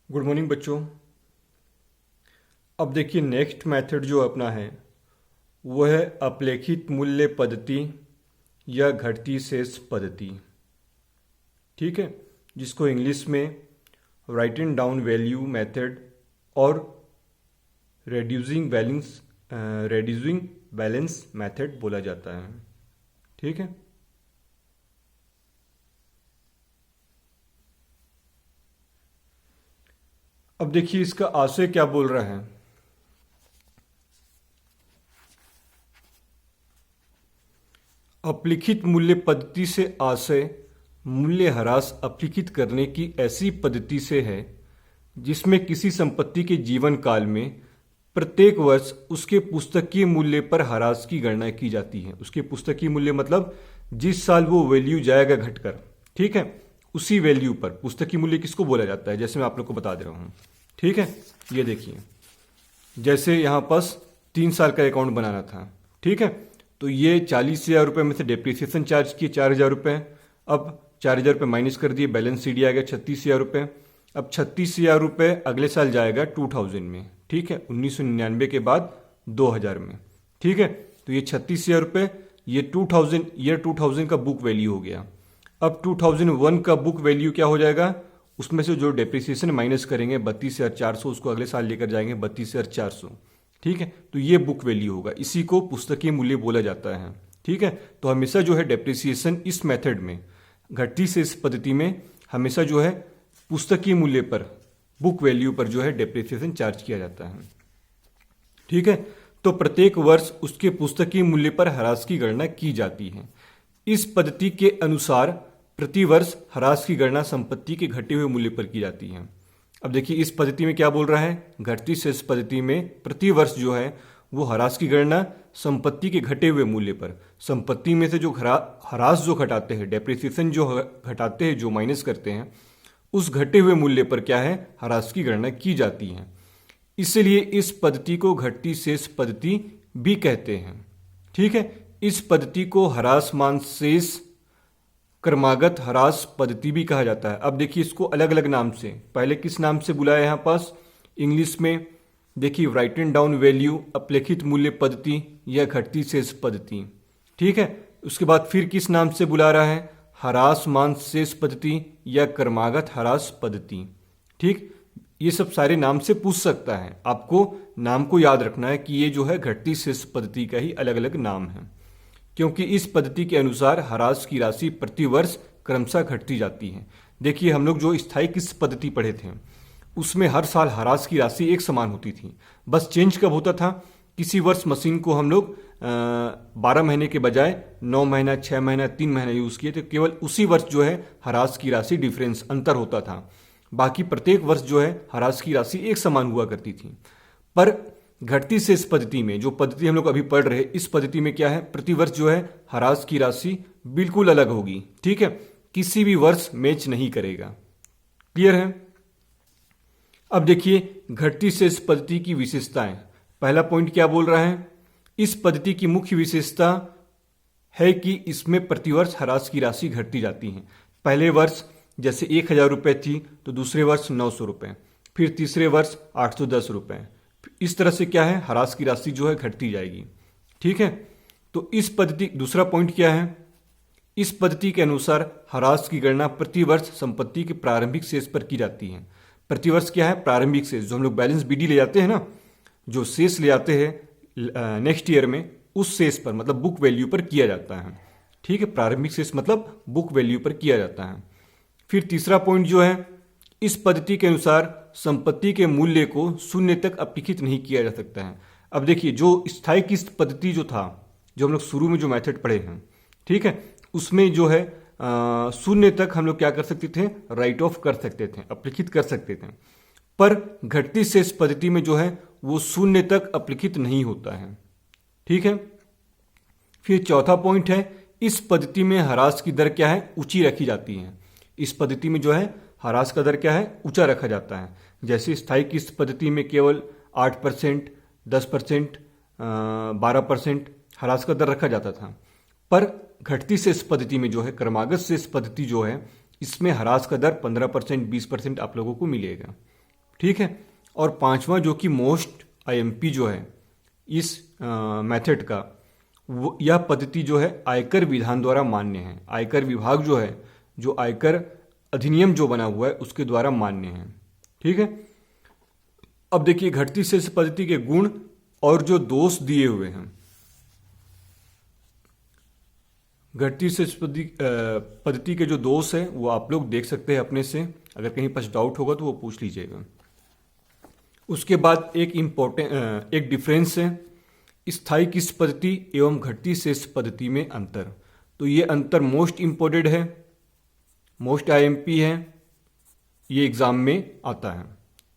Good morning बच्चों। अब देखिए नेक्स्ट मेथड जो अपना है वो है अपलेखित मूल्य पद्धति या घटती शेष पद्धति। ठीक है, जिसको इंग्लिश में राइटिंग डाउन वैल्यू मेथड और रेड्यूसिंग बैलेंस मेथड बोला जाता है। ठीक है, अब देखिए इसका आशय क्या बोल रहा है। अपलिखित मूल्य पद्धति से आशय मूल्य ह्रास अपलिखित करने की ऐसी पद्धति से है जिसमें किसी संपत्ति के जीवन काल में प्रत्येक वर्ष उसके पुस्तकीय मूल्य पर ह्रास की गणना की जाती है। उसके पुस्तकीय मूल्य मतलब जिस साल वो वैल्यू जाएगा घटकर, ठीक है, उसी वैल्यू पर पुस्तकीय मूल्य किसको बोला जाता है, जैसे मैं आप लोग को बता दे रहा हूँ। ठीक है, ये देखिए जैसे यहाँ पास 3 साल का अकाउंट बनाना था। ठीक है, तो ये 40,000 रुपये में से डेप्रिसिएशन चार्ज किए 4,000 रुपये। अब 4,000 रुपये माइनस कर दिए, बैलेंस शीट आ गया 36,000 रुपये। अब 36,000 रुपये अगले साल जाएगा 2000 में। ठीक है, 1999 के बाद 2000 में। ठीक है, तो ये 36,000 रुपये ये 2000 का बुक वैल्यू हो गया। अब 2001 का बुक वैल्यू क्या हो जाएगा, उसमें से जो डेप्रिसिएशन माइनस करेंगे 32,400, उसको अगले साल लेकर जाएंगे 32,400। ठीक है, तो ये बुक वैल्यू होगा, इसी को पुस्तकीय मूल्य बोला जाता है। ठीक है, तो हमेशा जो है डेप्रिसिएशन इस मेथड में घटती शेष पद्धति में हमेशा जो है पुस्तकीय मूल्य पर बुक वैल्यू पर जो है डेप्रिसिएशन चार्ज किया जाता है। ठीक है, तो प्रत्येक वर्ष उसके पुस्तकीय मूल्य पर ह्रास की गणना की जाती है। इस पद्धति के अनुसार प्रति वर्ष ह्रास की गणना संपत्ति के घटे हुए मूल्य पर की जाती है। अब देखिए इस पद्धति में क्या बोल रहा है, घटती शेष पद्धति में प्रति वर्ष जो है वो ह्रास की गणना संपत्ति के घटे हुए मूल्य पर, संपत्ति में से जो ह्रास जो घटाते हैं, डेप्रिसिएशन जो घटाते हैं, जो माइनस करते हैं, उस घटे हुए मूल्य पर क्या है ह्रास की गणना की जाती है। इसलिए इस पद्धति को घटती शेष पद्धति भी कहते हैं। ठीक है, इस पद्धति को ह्रासमान शेष क्रमागत ह्रास पद्धति भी कहा जाता है। अब देखिए इसको अलग अलग नाम से, पहले किस नाम से बुलाया यहाँ पास इंग्लिश में, देखिए राइटिंग डाउन वैल्यू अपलेखित मूल्य पद्धति या घटती शेष पद्धति। ठीक है, उसके बाद फिर किस नाम से बुला रहा है, ह्रासमान शेष पद्धति या क्रमागत ह्रास पद्धति। ठीक, ये सब सारे नाम से पूछ सकता है, आपको नाम को याद रखना है कि ये जो है घटती शेष पद्धति का ही अलग अलग नाम है, क्योंकि इस पद्धति के अनुसार ह्रास की राशि प्रति वर्ष क्रमशः घटती जाती है। देखिए हम लोग जो स्थायी किस्त पद्धति पढ़े थे उसमें हर साल ह्रास की राशि एक समान होती थी, बस चेंज कब होता था, किसी वर्ष मशीन को हम लोग 12 महीने के बजाय 9 महीना, 6 महीना, 3 महीना यूज़ किए, तो केवल उसी वर्ष जो है ह्रास की राशि डिफरेंस अंतर होता था। बाकी प्रत्येक वर्ष जो है ह्रास की राशि एक समान हुआ करती थी। पर घटती शेष पद्धति में, जो पद्धति हम लोग अभी पढ़ रहे हैं, इस पद्धति में क्या है, प्रतिवर्ष जो है ह्रास की राशि बिल्कुल अलग होगी। ठीक है, किसी भी वर्ष मैच नहीं करेगा। क्लियर है। अब देखिए घटती शेष पद्धति की विशेषताएं। पहला पॉइंट क्या बोल रहा है, इस पद्धति की मुख्य विशेषता है कि इसमें प्रतिवर्ष ह्रास की राशि घटती जाती है। पहले वर्ष जैसे 1,000 रुपये थी तो दूसरे वर्ष 900 रुपये, फिर तीसरे वर्ष 810 रुपये, इस तरह से क्या है ह्रास की राशि जो है घटती जाएगी। ठीक है, तो इस पद्धति, दूसरा पॉइंट क्या है, इस पद्धति के अनुसार ह्रास की गणना प्रतिवर्ष संपत्ति के प्रारंभिक शेष पर की जाती है। प्रतिवर्ष क्या है, प्रारंभिक शेष, जो हम लोग बैलेंस बीडी ले जाते हैं ना, जो शेष ले आते हैं नेक्स्ट ईयर में, उस शेष पर मतलब बुक वैल्यू पर किया जाता है। ठीक है, प्रारंभिक शेष मतलब बुक वैल्यू पर किया जाता है। फिर तीसरा पॉइंट जो है, इस पद्धति के अनुसार संपत्ति के मूल्य को शून्य तक अपलिखित नहीं किया जा सकता है। अब देखिए जो स्थायी किस्त पद्धति जो था, जो हम लोग शुरू में जो मेथड पढ़े हैं, ठीक है, उसमें जो है शून्य तक हम लोग क्या कर सकते थे, राइट ऑफ कर सकते थे, अपलिखित कर सकते थे। पर घटती शेष पद्धति में जो है वो शून्य तक अपलिखित नहीं होता है। ठीक है, फिर चौथा पॉइंट है, इस पद्धति में ह्रास की दर क्या है, ऊंची रखी जाती है। इस पद्धति में जो है ह्रास का दर क्या है, ऊंचा रखा जाता है। जैसे स्थायी किस्त पद्धति में केवल 8%, 10%, 12% ह्रास का दर रखा जाता था, पर घटती शेष पद्धति में जो है, क्रमागत शेष पद्धति जो है, इसमें ह्रास का दर 15%, 20% आप लोगों को मिलेगा। ठीक है। और पांचवा जो कि मोस्ट आईएमपी जो है इस मेथड का, यह पद्धति जो है आयकर विधान द्वारा मान्य है। आयकर विभाग जो है, जो आयकर अधिनियम जो बना हुआ है उसके द्वारा मान्य है। ठीक है। अब देखिए घटती शेष पद्धति के गुण और जो दोष दिए हुए हैं। घटती शेष पद्धति के जो दोष है वो आप लोग देख सकते हैं अपने से, अगर कहीं पास डाउट होगा तो वो पूछ लीजिएगा। उसके बाद एक डिफरेंस है, स्थायी किस पद्धति एवं घटती शेष पद्धति में अंतर। तो ये अंतर मोस्ट इम्पोर्टेंट है, मोस्ट आईएमपी है, ये एग्जाम में आता है।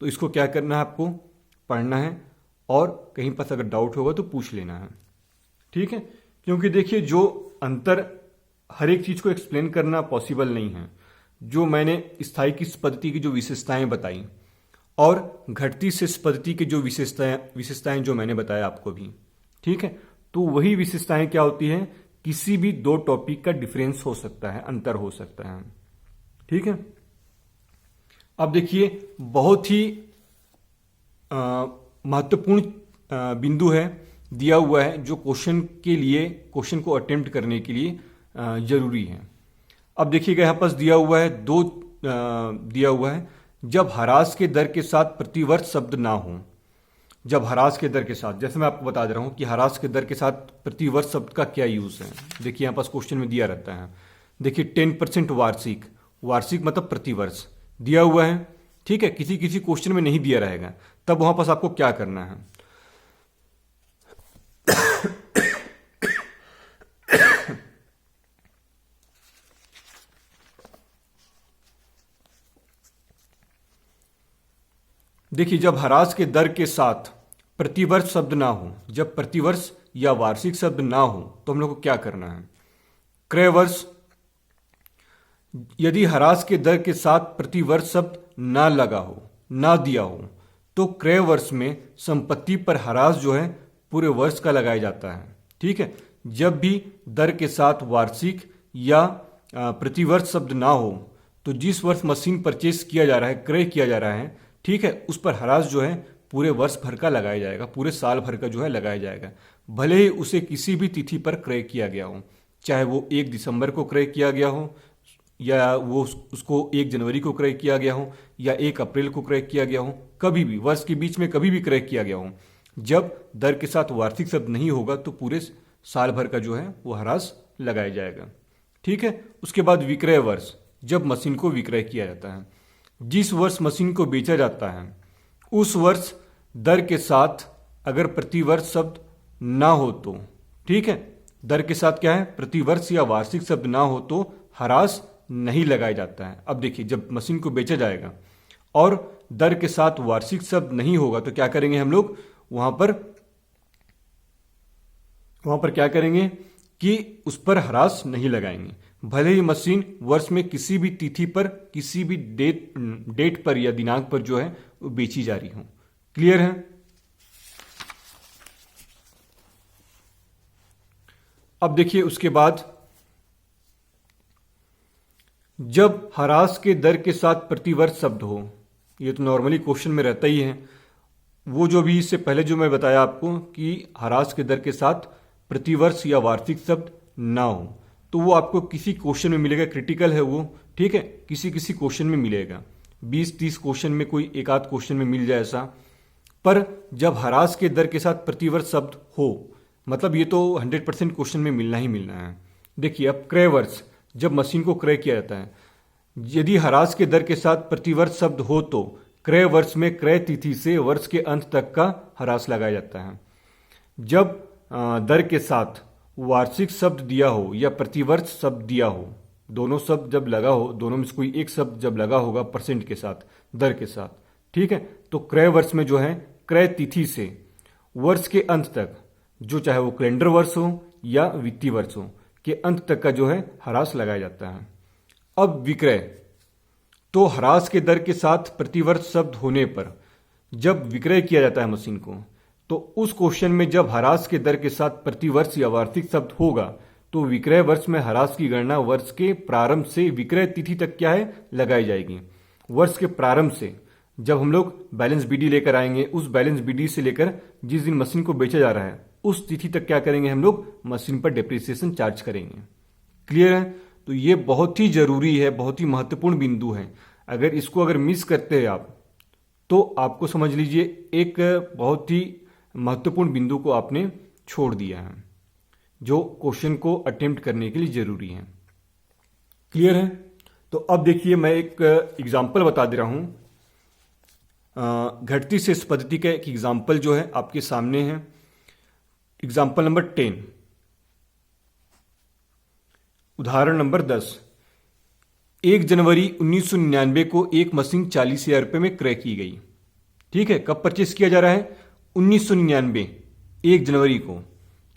तो इसको क्या करना है, आपको पढ़ना है और कहीं पास अगर डाउट होगा तो पूछ लेना है। ठीक है। क्योंकि देखिए जो अंतर, हर एक चीज को एक्सप्लेन करना पॉसिबल नहीं है। जो मैंने स्थायी किस पद्धति की जो विशेषताएं बताई और घटती शेष पद्धति की जो विशेषताएं जो मैंने बताया आपको भी, ठीक है, तो वही विशेषताएं क्या होती हैं, किसी भी दो टॉपिक का डिफरेंस हो सकता है, अंतर हो सकता है। ठीक है। अब देखिए बहुत ही महत्वपूर्ण बिंदु है, दिया हुआ है, जो क्वेश्चन को अटेम्प्ट करने के लिए जरूरी है। अब देखिएगा यहाँ पास दिया हुआ है, दिया हुआ है, जब ह्रास के दर के साथ प्रतिवर्ष शब्द ना हो। जब ह्रास के दर के साथ, जैसे मैं आपको बता दे रहा हूं कि ह्रास के दर के साथ प्रतिवर्ष शब्द का क्या यूज है। देखिए यहाँ पास क्वेश्चन में दिया रहता है, देखिए 10% वार्षिक, वार्षिक मतलब प्रतिवर्ष दिया हुआ है। ठीक है। किसी किसी क्वेश्चन में नहीं दिया रहेगा, तब वहां पास आपको क्या करना है, देखिए जब ह्रास के दर के साथ प्रतिवर्ष शब्द ना हो, जब प्रतिवर्ष या वार्षिक शब्द ना हो, तो हम लोग को क्या करना है, क्रय वर्ष। यदि ह्रास के दर के साथ प्रतिवर्ष शब्द ना लगा हो, ना दिया हो, तो क्रय वर्ष में संपत्ति पर ह्रास जो है पूरे वर्ष का लगाया जाता है। ठीक है। जब भी दर के साथ वार्षिक या प्रतिवर्ष शब्द ना हो, तो जिस वर्ष मशीन परचेस किया जा रहा है, क्रय किया जा रहा है, ठीक है, उस पर ह्रास जो है पूरे वर्ष भर का लगाया जाएगा, पूरे साल भर का जो है लगाया जाएगा। भले ही उसे किसी भी तिथि पर क्रय किया गया हो, चाहे वो 1 दिसंबर को क्रय किया गया हो, या वो उसको 1 जनवरी को क्रय किया गया हो, या 1 अप्रैल को क्रय किया गया हो, कभी भी वर्ष के बीच में कभी भी क्रय किया गया हो, जब दर के साथ वार्षिक शब्द नहीं होगा तो पूरे साल भर का जो है वो ह्रास लगाया जाएगा। ठीक है। उसके बाद विक्रय वर्ष, जब मशीन को विक्रय किया जाता है, जिस वर्ष मशीन को बेचा जाता है उस वर्ष दर के साथ अगर प्रतिवर्ष शब्द ना हो तो, ठीक है, दर के साथ क्या है, प्रतिवर्ष या वार्षिक शब्द ना हो तो ह्रास नहीं लगाया जाता है। अब देखिए जब मशीन को बेचा जाएगा और दर के साथ वार्षिक शब्द नहीं होगा तो क्या करेंगे हम लोग, वहां पर क्या करेंगे कि उस पर ह्रास नहीं लगाएंगे, भले ही मशीन वर्ष में किसी भी तिथि पर, किसी भी डेट पर या दिनांक पर जो है वो बेची जा रही हो। क्लियर है। अब देखिए उसके बाद जब ह्रास के दर के साथ प्रतिवर्ष शब्द हो, ये तो नॉर्मली क्वेश्चन में रहता ही है, वो जो भी इससे पहले जो मैं बताया आपको कि ह्रास के दर के साथ प्रतिवर्ष या वार्षिक शब्द ना हो, तो वो आपको किसी क्वेश्चन में मिलेगा, क्रिटिकल है वो, ठीक है, किसी किसी क्वेश्चन में मिलेगा, 20-30 क्वेश्चन में कोई एक आध क्वेश्चन में मिल जाए ऐसा। पर जब ह्रास के दर के साथ प्रतिवर्ष शब्द हो, मतलब ये तो 100% क्वेश्चन में मिलना ही मिलना है। देखिए अब क्रय वर्ष, जब मशीन को क्रय किया जाता है, यदि ह्रास के दर के साथ प्रतिवर्ष शब्द हो तो क्रय वर्ष में क्रय तिथि से वर्ष के अंत तक का ह्रास लगाया जाता है। जब दर के साथ वार्षिक शब्द दिया हो या प्रतिवर्ष शब्द दिया हो, दोनों शब्द जब लगा हो, दोनों में से कोई एक शब्द जब लगा होगा परसेंट के साथ, दर के साथ, ठीक है, तो क्रय वर्ष में जो है क्रय तिथि से वर्ष के अंत तक, जो चाहे वो कैलेंडर वर्ष हो या वित्तीय वर्ष हो, के अंत तक का जो है ह्रास लगाया जाता है। अब विक्रय, तो ह्रास के दर के साथ प्रतिवर्ष शब्द होने पर जब विक्रय किया जाता है मशीन को, तो उस क्वेश्चन में जब ह्रास के दर के साथ प्रतिवर्ष या वार्षिक शब्द होगा तो विक्रय वर्ष में ह्रास की गणना वर्ष के प्रारंभ से विक्रय तिथि तक क्या है लगाई जाएगी। वर्ष के प्रारंभ से जब हम लोग बैलेंस बीडी लेकर आएंगे, उस बैलेंस बीडी से लेकर जिस दिन मशीन को बेचा जा रहा है उस तिथि तक क्या करेंगे हम लोग, मशीन पर डेप्रिसिएशन चार्ज करेंगे। क्लियर है? तो ये बहुत ही जरूरी है, बहुत ही महत्वपूर्ण बिंदु है। अगर इसको मिस करते हैं आप तो आपको समझ लीजिए एक बहुत ही महत्वपूर्ण बिंदु को आपने छोड़ दिया है जो क्वेश्चन को अटेम्प्ट करने के लिए जरूरी है। क्लियर है? तो अब देखिए मैं एक एग्जाम्पल बता दे रहा हूं। घटती शेष पद्धति का एक एग्जाम्पल जो है आपके सामने है। एग्जाम्पल नंबर 10, उदाहरण नंबर 10। 1 जनवरी 1999 को एक मशीन 40,000 रुपये में क्रय की गई। ठीक है, कब परचेस किया जा रहा है? 1999 1 जनवरी को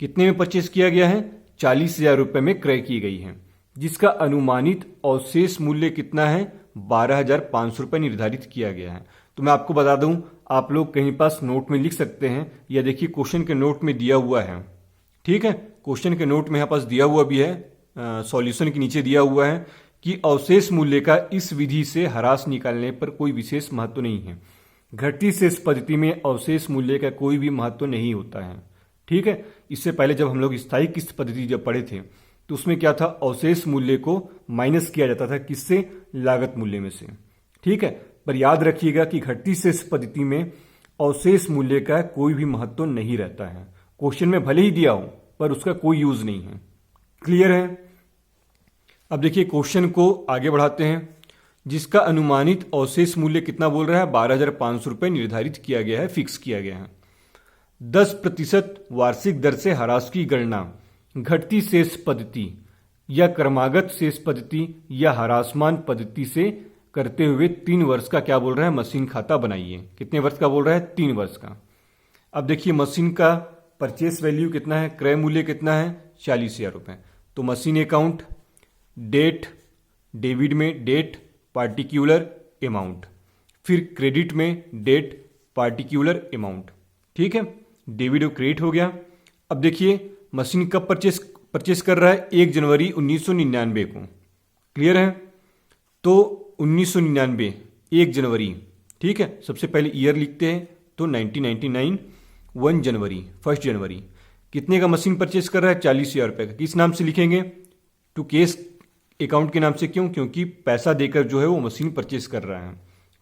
कितने में परचेस किया गया है? 40,000 रुपये में क्रय की गई है, जिसका अनुमानित अवशेष मूल्य कितना है? 12,500 रुपये निर्धारित किया गया है। तो मैं आपको बता दूं, आप लोग कहीं पास नोट में लिख सकते हैं, या देखिए क्वेश्चन के नोट में दिया हुआ है। ठीक है, क्वेश्चन के नोट में यहाँ पास दिया हुआ भी है, सॉल्यूशन के नीचे दिया हुआ है कि अवशेष मूल्य का इस विधि से ह्रास निकालने पर कोई विशेष महत्व नहीं है। घटती शेष पद्धति में अवशेष मूल्य का कोई भी महत्व नहीं होता है। ठीक है, इससे पहले जब हम लोग स्थायी किस्त पद्धति जब पढ़े थे तो उसमें क्या था, अवशेष मूल्य को माइनस किया जाता था, किससे? लागत मूल्य में से। ठीक है, पर याद रखिएगा कि घटती शेष पद्धति में अवशेष मूल्य का कोई भी महत्व नहीं रहता है। क्वेश्चन में भले ही दिया हो पर उसका कोई यूज नहीं है। क्लियर है? अब देखिए क्वेश्चन को आगे बढ़ाते हैं। जिसका अनुमानित अवशेष मूल्य कितना बोल रहा है? 12,500 रुपये निर्धारित किया गया है, फिक्स किया गया है। 10% वार्षिक दर से ह्रास की गणना घटती शेष पद्धति या क्रमागत शेष पद्धति या ह्रासमान पद्धति से करते हुए 3 वर्ष का क्या बोल रहा है? मशीन खाता बनाइए। कितने वर्ष का बोल रहा है? 3 वर्ष का। अब देखिए मशीन का परचेस वैल्यू कितना है, क्रय मूल्य कितना है? 40,000 रुपये। तो मशीन अकाउंट, डेट, डेबिट में डेट, पार्टिकुलर अमाउंट, फिर क्रेडिट में डेट, पार्टिकुलर अमाउंट। ठीक है, डेबिट और क्रेडिट हो गया। अब देखिए मशीन कब परचेस कर रहा है? 1 जनवरी 1999 को। क्लियर है? तो 1999 1 जनवरी, ठीक है, सबसे पहले ईयर लिखते हैं तो 1999 1 जनवरी 1 जनवरी कितने का मशीन परचेस कर रहा है? 40,000 रुपये का। किस नाम से लिखेंगे? टू केस अकाउंट के नाम से। क्यों? क्योंकि पैसा देकर जो है वो मशीन परचेस कर रहा है।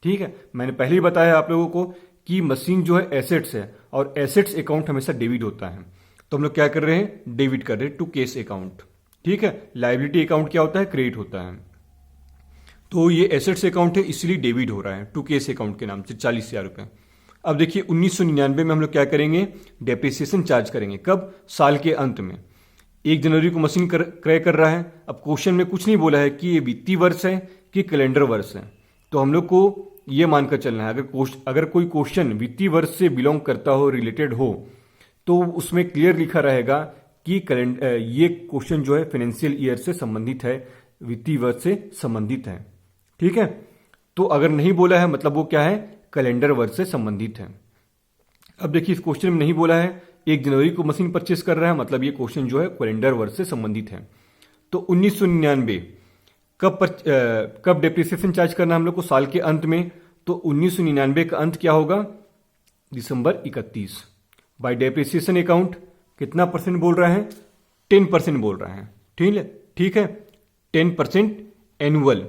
ठीक है, मैंने पहले ही बताया आप लोगों को कि मशीन जो है एसेट्स है और एसेट्स अकाउंट हमेशा डेबिट होता है। तो हम लोग क्या कर रहे हैं? डेबिट कर रहे हैं टू केस अकाउंट। ठीक है, लायबिलिटी अकाउंट क्या होता है? क्रेडिट होता है। तो ये एसेट्स अकाउंट है इसलिए डेबिट हो रहा है टू केस अकाउंट के नाम से 40,000 रुपये। अब देखिए 1999 में हम लोग क्या करेंगे? डेप्रिसिएशन चार्ज करेंगे। कब? साल के अंत में। 1 जनवरी को मशीन क्रय कर रहा है। अब क्वेश्चन में कुछ नहीं बोला है कि ये वित्तीय वर्ष है कि कैलेंडर वर्ष है, तो हम लोग को ये मानकर चलना है अगर कोई क्वेश्चन वित्तीय वर्ष से बिलोंग करता हो, रिलेटेड हो, तो उसमें क्लियर लिखा रहेगा कि ये क्वेश्चन जो है फाइनेंशियल ईयर से संबंधित है, वित्तीय वर्ष से संबंधित है। ठीक है, तो अगर नहीं बोला है मतलब वो क्या है? कैलेंडर वर्ष से संबंधित है। अब देखिए इस क्वेश्चन में नहीं बोला है 1 जनवरी को मशीन परचेस कर रहा है, मतलब ये क्वेश्चन जो है कैलेंडर वर्ष से संबंधित है। तो 1999 कब डेप्रिसिएशन चार्ज करना हम लोग को? साल के अंत में। तो 1999 का अंत क्या होगा? दिसंबर 31। बाय डेप्रिसिएशन अकाउंट कितना परसेंट बोल रहा है? 10% बोल रहा है। ठीक है, 10% एनुअल,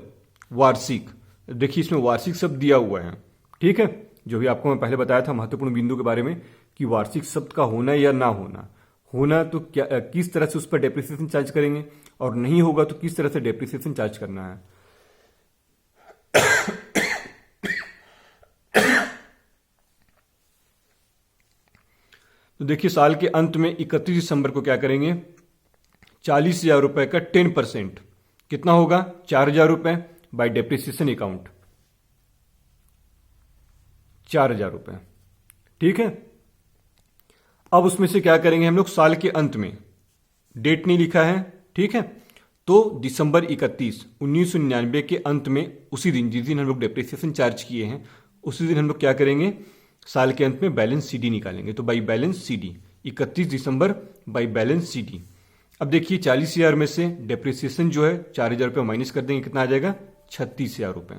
वार्षिक। देखिए इसमें वार्षिक शब्द दिया हुआ है। ठीक है, जो भी आपको मैं पहले बताया था महत्वपूर्ण बिंदु के बारे में कि वार्षिक शब्द का होना या ना होना तो क्या, किस तरह से उस पर डेप्रिसिएशन चार्ज करेंगे, और नहीं होगा तो किस तरह से डेप्रिसिएशन चार्ज करना है। तो देखिए साल के अंत में 31 दिसंबर को क्या करेंगे? 40,000 रुपए का 10% कितना होगा? 4,000 रुपए बाय डेप्रिसिएशन अकाउंट, 4,000 रुपए। ठीक है, अब उसमें से क्या करेंगे हम लोग? साल के अंत में, डेट नहीं लिखा है, ठीक है, तो दिसंबर 31 1999 के अंत में, उसी दिन जिस दिन हम लोग डेप्रिसिएशन चार्ज किए हैं उसी दिन हम लोग क्या करेंगे? साल के अंत में बैलेंस सीडी निकालेंगे। तो by balance CD 31 December by balance CD. अब देखिए 40,000 में से डेप्रिसिएशन जो है 4,000 रुपये माइनस कर देंगे, कितना आ जाएगा 36,000 रुपये।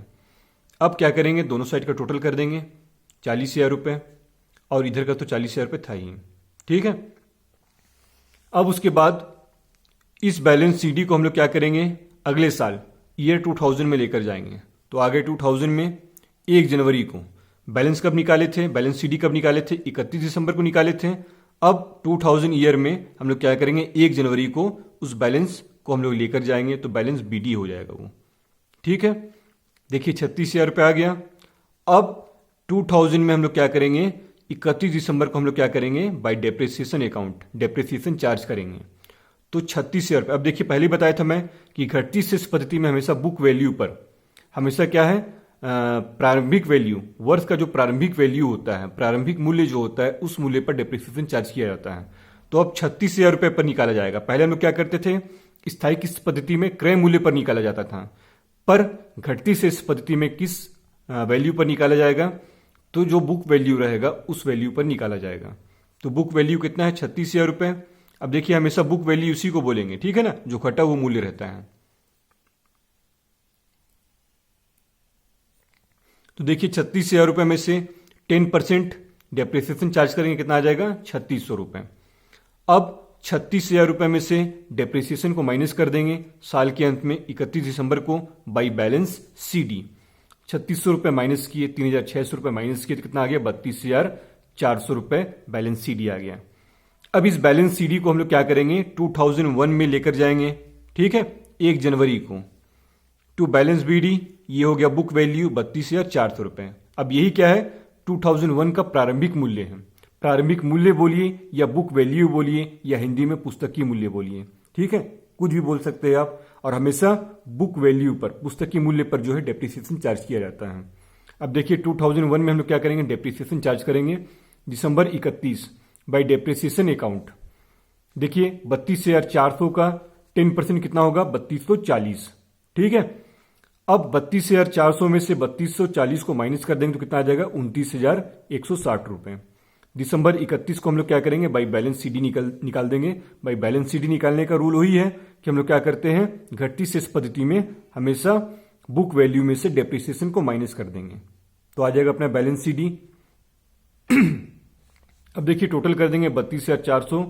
अब क्या करेंगे, दोनों साइड का टोटल कर देंगे 40,000 रुपये, और इधर का तो 40,000 रुपये था ही, ठीक है। अब उसके बाद इस बैलेंस सीडी को हम लोग क्या करेंगे, अगले साल ईयर 2000 में लेकर जाएंगे। तो आगे 2000 में 1 जनवरी को बैलेंस कब निकाले थे, बैलेंस सीडी कब निकाले थे, 31 दिसंबर को निकाले थे। अब 2000 ईयर में हम लोग क्या करेंगे, 1 जनवरी को उस बैलेंस को हम लोग लेकर जाएंगे, तो बैलेंस बीडी हो जाएगा वो, ठीक है। देखिए 36,000 रुपये आ गया। अब 2000 में हम लोग क्या करेंगे, 31 दिसंबर को हम लोग क्या करेंगे, bye depreciation account depreciation charge करेंगे, तो 36,000 रुपये। अब देखिए पहले बताया था मैं कि घटती शेष पद्धति में हमेशा बुक वैल्यू पर हमेशा क्या है, प्रारंभिक वैल्यू, वर्ष का जो प्रारंभिक वैल्यू होता है, प्रारंभिक मूल्य जो होता है, उस मूल्य पर डेप्रिसिएशन चार्ज किया जाता है। तो अब 36,000 रुपये पर निकाला जाएगा। पहले हम लोग क्या करते थे, स्थायी किस पद्धति में क्रय मूल्य पर निकाला जाता था, पर घटती शेष पद्धति में किस वैल्यू पर निकाला जाएगा, तो जो बुक वैल्यू रहेगा उस वैल्यू पर निकाला जाएगा। तो बुक वैल्यू कितना है, 36,000 रुपये। अब देखिए हमेशा बुक वैल्यू उसी को बोलेंगे, ठीक है ना, जो घटा हुआ मूल्य रहता है। तो देखिए 36,000 रुपये में से 10% डेप्रिसिएशन चार्ज करेंगे, कितना आ जाएगा 3,600 रुपये। अब 36,000 रुपये में से डेप्रिसिएशन को माइनस कर देंगे साल के अंत में 31 दिसंबर को बाई बैलेंस सीडी। 3,600 रुपये माइनस किए, 3,600 रुपये माइनस किए, तो कितना आ गया 32,400 रुपये बैलेंस सीडी आ गया। अब इस बैलेंस सीडी को हम लोग क्या करेंगे, 2001 में लेकर जाएंगे, ठीक है, 1 जनवरी को, टू बैलेंस बीडी। ये हो गया बुक वैल्यू 32,400 रुपये। अब यही क्या है, 2001 का प्रारंभिक मूल्य है। प्रारंभिक मूल्य बोलिए या बुक वैल्यू बोलिए या हिंदी में पुस्तकीय मूल्य बोलिए, ठीक है, कुछ भी बोल सकते हैं आप। और हमेशा बुक वैल्यू पर, पुस्तकीय मूल्य पर जो है डेप्रिसिएशन चार्ज किया जाता है। अब देखिए 2001 में हम लोग क्या करेंगे, डेप्रिसिएशन चार्ज करेंगे दिसंबर 31 बाई डेप्रिसिएशन अकाउंट। देखिए 32,400 का 10% कितना होगा, 3240, ठीक है। अब 32,400 में से 3240 को माइनस कर देंगे तो कितना आ जाएगा 29,160 रुपये। दिसंबर 31 को हम लोग क्या करेंगे, बाई बैलेंस सीडी निकाल देंगे। बाई बैलेंस सीडी निकालने का रूल वही है कि हम लोग क्या करते हैं, घटती शेष पद्धति में हमेशा बुक वैल्यू में से डेप्रिसिएशन को माइनस कर देंगे, तो आ जाएगा अपना बैलेंस सीडी। अब देखिए टोटल कर देंगे 32,400।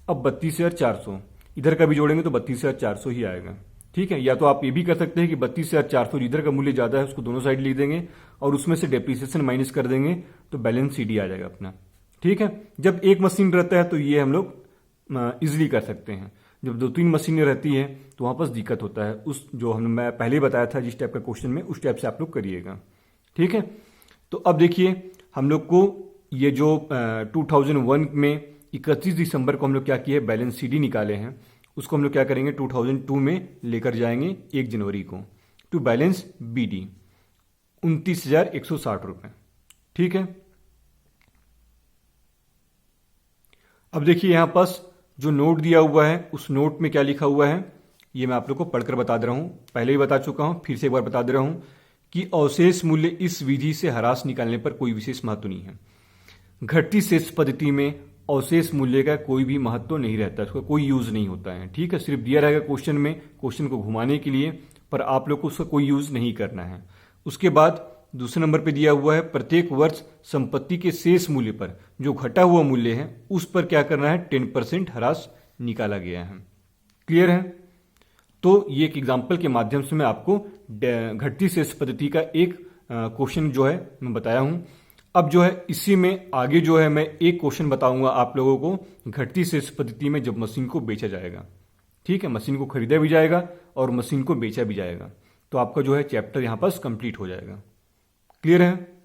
अब 32,400 इधर का भी जोड़ेंगे तो 32,400 ही आएगा, ठीक है। या तो आप ये भी कर सकते हैं कि 32,400 इधर का मूल्य ज्यादा है उसको दोनों साइड लिख देंगे और उसमें से डेप्रिसिएशन माइनस कर देंगे तो बैलेंस सीडी आ जाएगा अपना, ठीक है। जब एक मशीन रहता है तो ये हम लोग इजिली कर सकते हैं। जब 2-3 मशीनें रहती है तो वहां पर दिक्कत होता है। उस जो मैं पहले बताया था जिस टाइप का क्वेश्चन में, उस टाइप से आप लोग करिएगा, ठीक है। तो अब देखिए हम लोग को ये जो 2001 में 31 दिसंबर को हम लोग क्या किए, बैलेंस सीडी निकाले हैं, उसको हम लोग क्या करेंगे 2002 में लेकर जाएंगे 1 जनवरी को, टू बैलेंस बीडी 29,160 रुपये, ठीक है। अब देखिए यहां पास जो नोट दिया हुआ है उस नोट में क्या लिखा हुआ है ये मैं आप लोग को पढ़कर बता दे रहा हूं। पहले ही बता चुका हूं, फिर से एक बार बता दे रहा हूं कि अवशेष मूल्य इस विधि से ह्रास निकालने पर कोई विशेष महत्व नहीं है। घटती शेष पद्धति में अवशेष मूल्य का कोई भी महत्व नहीं रहता, उसका कोई यूज नहीं होता है, ठीक है। सिर्फ दिया रहेगा क्वेश्चन में, क्वेश्चन को घुमाने के लिए, पर आप लोग को उसका कोई यूज नहीं करना है। उसके बाद दूसरे नंबर पे दिया हुआ है प्रत्येक वर्ष संपत्ति के शेष मूल्य पर जो घटा हुआ मूल्य है उस पर क्या करना है, 10% ह्रास निकाला गया है। क्लियर है। तो ये एक एग्जाम्पल के माध्यम से मैं आपको घटती शेष पद्धति का एक क्वेश्चन जो है मैं बताया हूं। अब जो है इसी में आगे जो है मैं एक क्वेश्चन बताऊंगा आप लोगों को घटती शेष पद्धति में जब मशीन को बेचा जाएगा, ठीक है, मशीन को खरीदा भी जाएगा और मशीन को बेचा भी जाएगा, तो आपका जो है चैप्टर यहां पर कंप्लीट हो जाएगा। क्लियर है।